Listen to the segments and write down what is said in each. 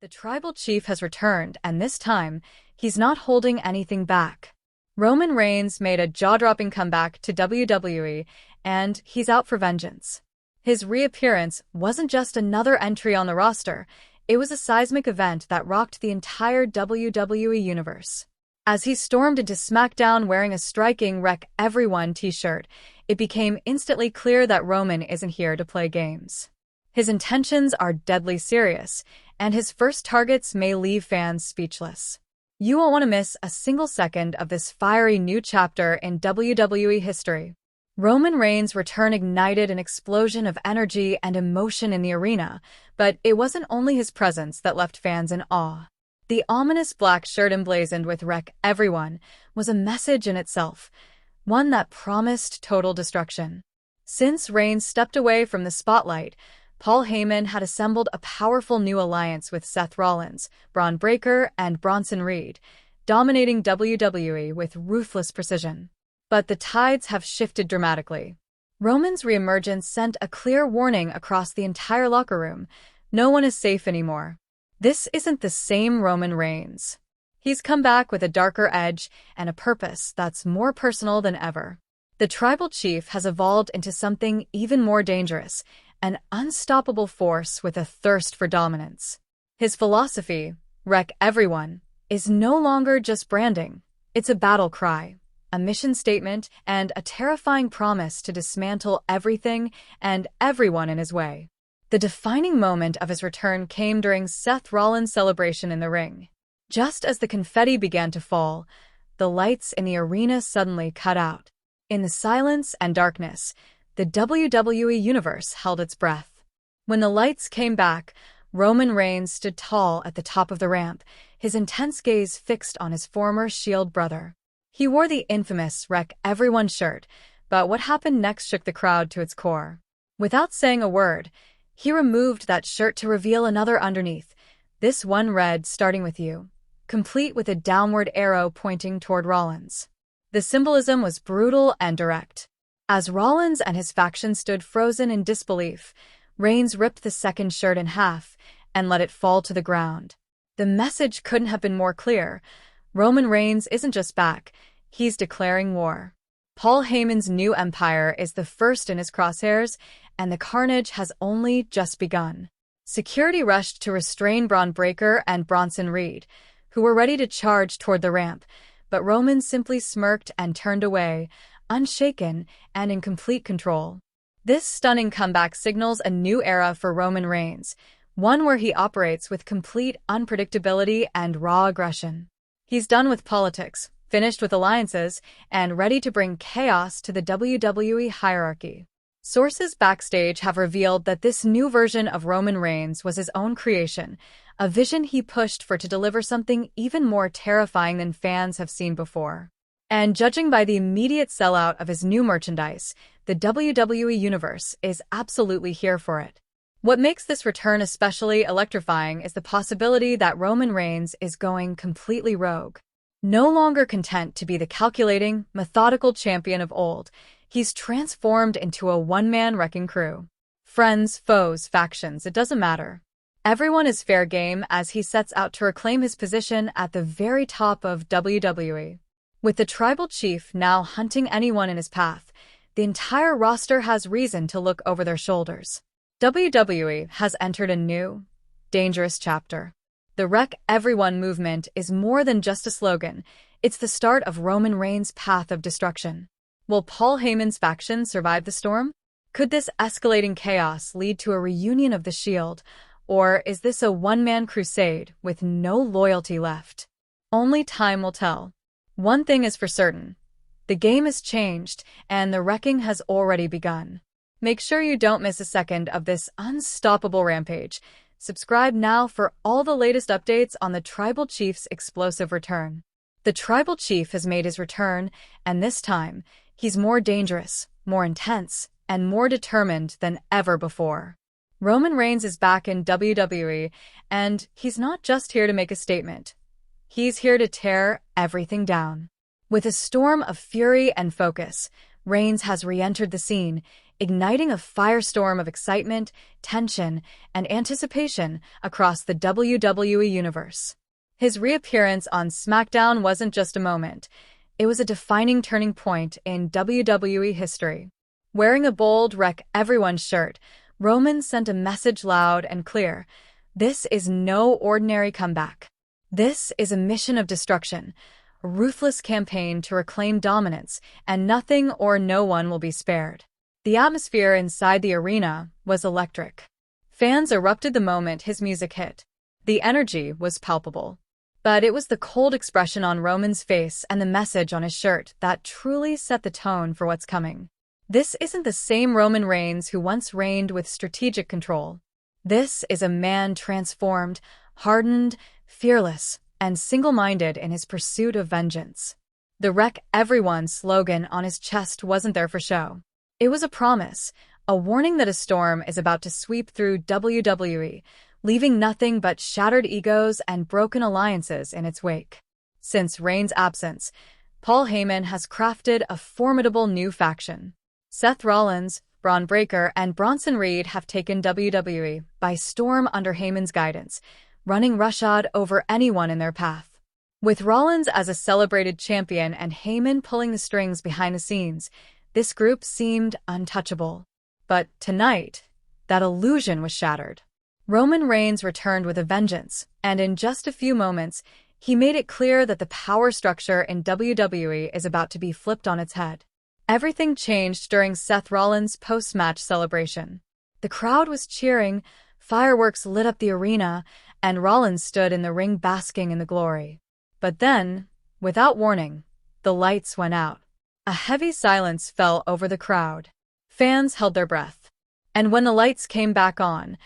The tribal chief has returned, and this time, he's not holding anything back. Roman Reigns made a jaw-dropping comeback to WWE, and he's out for vengeance. His reappearance wasn't just another entry on the roster, it was a seismic event that rocked the entire WWE universe. As he stormed into SmackDown wearing a striking Wreck Everyone t-shirt, it became instantly clear that Roman isn't here to play games. His intentions are deadly serious, and his first targets may leave fans speechless. You won't want to miss a single second of this fiery new chapter in WWE history. Roman Reigns' return ignited an explosion of energy and emotion in the arena, but it wasn't only his presence that left fans in awe. The ominous black shirt emblazoned with Wreck Everyone was a message in itself, one that promised total destruction. Since Reigns stepped away from the spotlight, Paul Heyman had assembled a powerful new alliance with Seth Rollins, Braun Breaker, and Bronson Reed, dominating WWE with ruthless precision. But the tides have shifted dramatically. Roman's reemergence sent a clear warning across the entire locker room. No one is safe anymore. This isn't the same Roman Reigns. He's come back with a darker edge and a purpose that's more personal than ever. The tribal chief has evolved into something even more dangerous, an unstoppable force with a thirst for dominance. His philosophy, Wreck Everyone, is no longer just branding. It's a battle cry, a mission statement, and a terrifying promise to dismantle everything and everyone in his way. The defining moment of his return came during Seth Rollins' celebration in the ring. Just as the confetti began to fall, the lights in the arena suddenly cut out. In the silence and darkness, the WWE Universe held its breath. When the lights came back, Roman Reigns stood tall at the top of the ramp, his intense gaze fixed on his former Shield brother. He wore the infamous Wreck Everyone shirt, but what happened next shook the crowd to its core. Without saying a word, he removed that shirt to reveal another underneath, this one read, "Starting with you," complete with a downward arrow pointing toward Rollins. The symbolism was brutal and direct. As Rollins and his faction stood frozen in disbelief, Reigns ripped the second shirt in half and let it fall to the ground. The message couldn't have been more clear. Roman Reigns isn't just back, he's declaring war. Paul Heyman's new empire is the first in his crosshairs, and the carnage has only just begun. Security rushed to restrain Braun Breaker and Bronson Reed, who were ready to charge toward the ramp, but Roman simply smirked and turned away, unshaken and in complete control. This stunning comeback signals a new era for Roman Reigns, one where he operates with complete unpredictability and raw aggression. He's done with politics, finished with alliances, and ready to bring chaos to the WWE hierarchy. Sources backstage have revealed that this new version of Roman Reigns was his own creation, a vision he pushed for to deliver something even more terrifying than fans have seen before. And judging by the immediate sellout of his new merchandise, the WWE Universe is absolutely here for it. What makes this return especially electrifying is the possibility that Roman Reigns is going completely rogue. No longer content to be the calculating, methodical champion of old, he's transformed into a one-man wrecking crew. Friends, foes, factions, it doesn't matter. Everyone is fair game as he sets out to reclaim his position at the very top of WWE. With the tribal chief now hunting anyone in his path, the entire roster has reason to look over their shoulders. WWE has entered a new, dangerous chapter. The Wreck Everyone movement is more than just a slogan, it's the start of Roman Reigns' path of destruction. Will Paul Heyman's faction survive the storm? Could this escalating chaos lead to a reunion of the Shield, or is this a one-man crusade with no loyalty left? Only time will tell. One thing is for certain. The game has changed, and the wrecking has already begun. Make sure you don't miss a second of this unstoppable rampage. Subscribe now for all the latest updates on the Tribal Chief's explosive return. The Tribal Chief has made his return, and this time, he's more dangerous, more intense, and more determined than ever before. Roman Reigns is back in WWE, and he's not just here to make a statement. He's here to tear everything down. With a storm of fury and focus, Reigns has re-entered the scene, igniting a firestorm of excitement, tension, and anticipation across the WWE universe. His reappearance on SmackDown wasn't just a moment. It was a defining turning point in WWE history. Wearing a bold Wreck Everyone shirt, Roman sent a message loud and clear. This is no ordinary comeback. This is a mission of destruction, a ruthless campaign to reclaim dominance, and nothing or no one will be spared. The atmosphere inside the arena was electric. Fans erupted the moment his music hit. The energy was palpable. But it was the cold expression on Roman's face and the message on his shirt that truly set the tone for what's coming. This isn't the same Roman Reigns who once reigned with strategic control. This is a man transformed, hardened, fearless, and single-minded in his pursuit of vengeance. The Wreck Everyone slogan on his chest wasn't there for show. It was a promise, a warning that a storm is about to sweep through WWE, leaving nothing but shattered egos and broken alliances in its wake. Since Reigns' absence, Paul Heyman has crafted a formidable new faction. Seth Rollins, Braun Breaker, and Bronson Reed have taken WWE by storm under Heyman's guidance, running roughshod over anyone in their path. With Rollins as a celebrated champion and Heyman pulling the strings behind the scenes, this group seemed untouchable. But tonight, that illusion was shattered. Roman Reigns returned with a vengeance, and in just a few moments, he made it clear that the power structure in WWE is about to be flipped on its head. Everything changed during Seth Rollins' post-match celebration. The crowd was cheering, fireworks lit up the arena, and Rollins stood in the ring basking in the glory. But then, without warning, the lights went out. A heavy silence fell over the crowd. Fans held their breath. And when the lights came back on,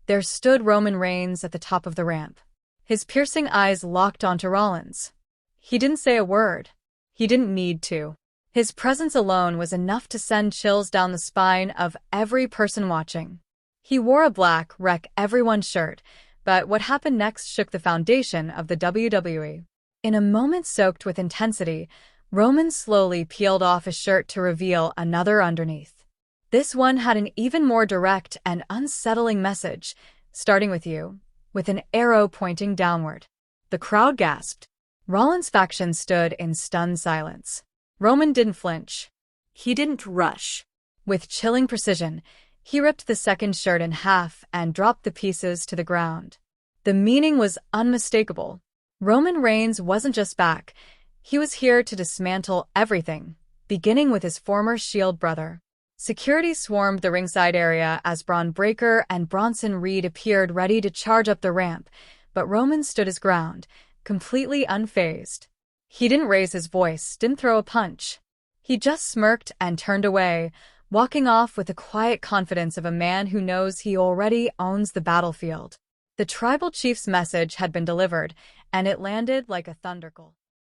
there stood Roman Reigns at the top of the ramp. His piercing eyes locked onto Rollins. He didn't say a word. He didn't need to. His presence alone was enough to send chills down the spine of every person watching. He wore a black Wreck Everyone shirt, but what happened next shook the foundation of the WWE. In a moment soaked with intensity, Roman slowly peeled off his shirt to reveal another underneath. This one had an even more direct and unsettling message, starting with you, with an arrow pointing downward. The crowd gasped. Rollins' faction stood in stunned silence. Roman didn't flinch. He didn't rush. With chilling precision, he ripped the second shirt in half and dropped the pieces to the ground. The meaning was unmistakable. Roman Reigns wasn't just back. He was here to dismantle everything, beginning with his former Shield brother. Security swarmed the ringside area as Braun Breaker and Bronson Reed appeared ready to charge up the ramp, but Roman stood his ground, completely unfazed. He didn't raise his voice, didn't throw a punch. He just smirked and turned away, walking off with the quiet confidence of a man who knows he already owns the battlefield. The tribal chief's message had been delivered, and it landed like a thunderbolt.